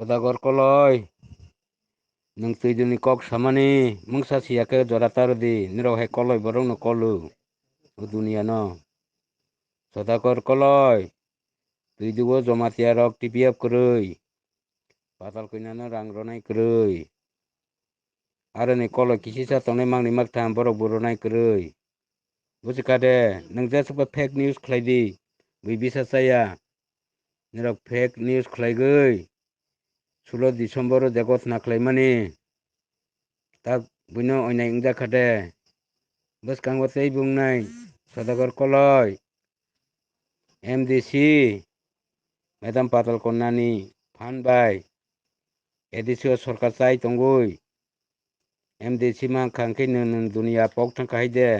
Sodagor koloi nung tuiduni kok samani mungsa siyake joratar di niro he koloi borong no kolu dunia no Sodagor koloi tuidugo jomatia rok tipiap kerui patal kuinano rang ronai kerui are ni koloi kisi sa tongne mangni maktam borok buronai kerui busikade nung jasaba fake news khlaidi bisa saya niro fake news khlaigoi 16 December jagot naklaimani tak buino oinai ingja khade boskango tei bungnai Sodagor koloi MDC Madam Patal Konnani Phanbai edisio sorkar chai tongoi MDC ma khangke nun dunia pok thang kaide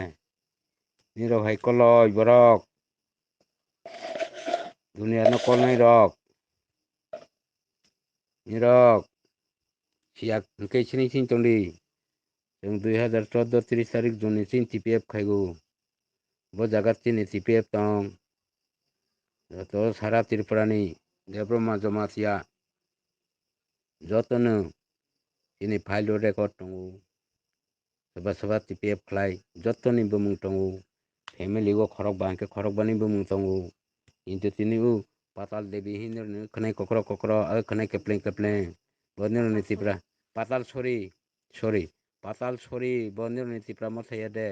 niro hai koloi borok dunia no kolnai rok nirok siak ke sini sin tongdi jeng 2014 30 tarik juni sin TPF khaigo bo jagat sin TPF tong to sara tirprani debroma jomatia jotonu ini file record tongo soba TPF khlai jotoni bumung tongo family go khorok bangke khorok bani bumung tongo into tiniu patal devi hinir ne khnai kokro khnai kepleng bonir ni tipra patal patal sori bonir ni tipra mothaya de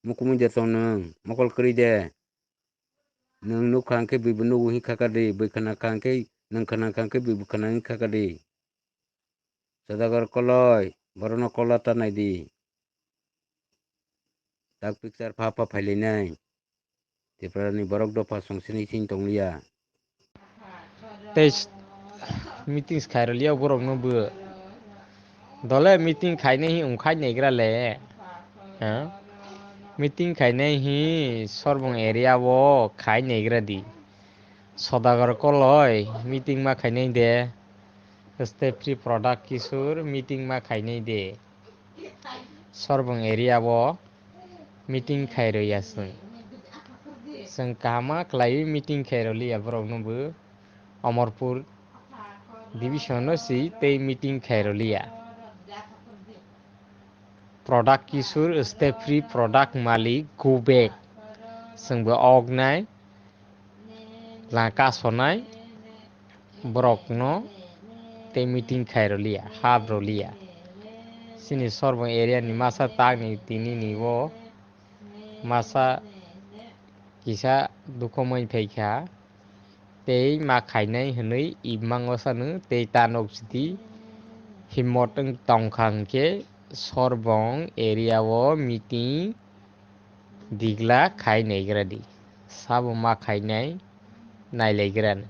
mukumu de tong nung mokol kri de nung nu khangke bibunu hi khakadi bikhana khangke nung khana khangke bibukhana hi khakadi Sodagor koloi borono kolata naidi tak picture papa phailinai tiprani borok do pasong sini sin tonglia Tes meeting khairoliya borok no bu dole meeting khaine hi umkhai negra le ha meeting khaine hi sorbong area wo khai negra di Sodagor koloi meeting ma khaine de step free product kisur meeting ma khaine de sorbong area wo meeting khairoya sung kama klai meeting khairoliya borok no bu Amarpur division no si tei meeting khairoliya product kisur step free product malik go back sungbo ognai laka sonai borok no tei meeting khairoliya habroliya sini sorbong area ni masa tag ni tini ni wo masa kisa dukomai phaikha tei ma khainai hwnui imango sanu tei tanok sidi himotong tongkhang ke sorbong area o meeting digla khai neigradi sabo ma khainai nailaigrani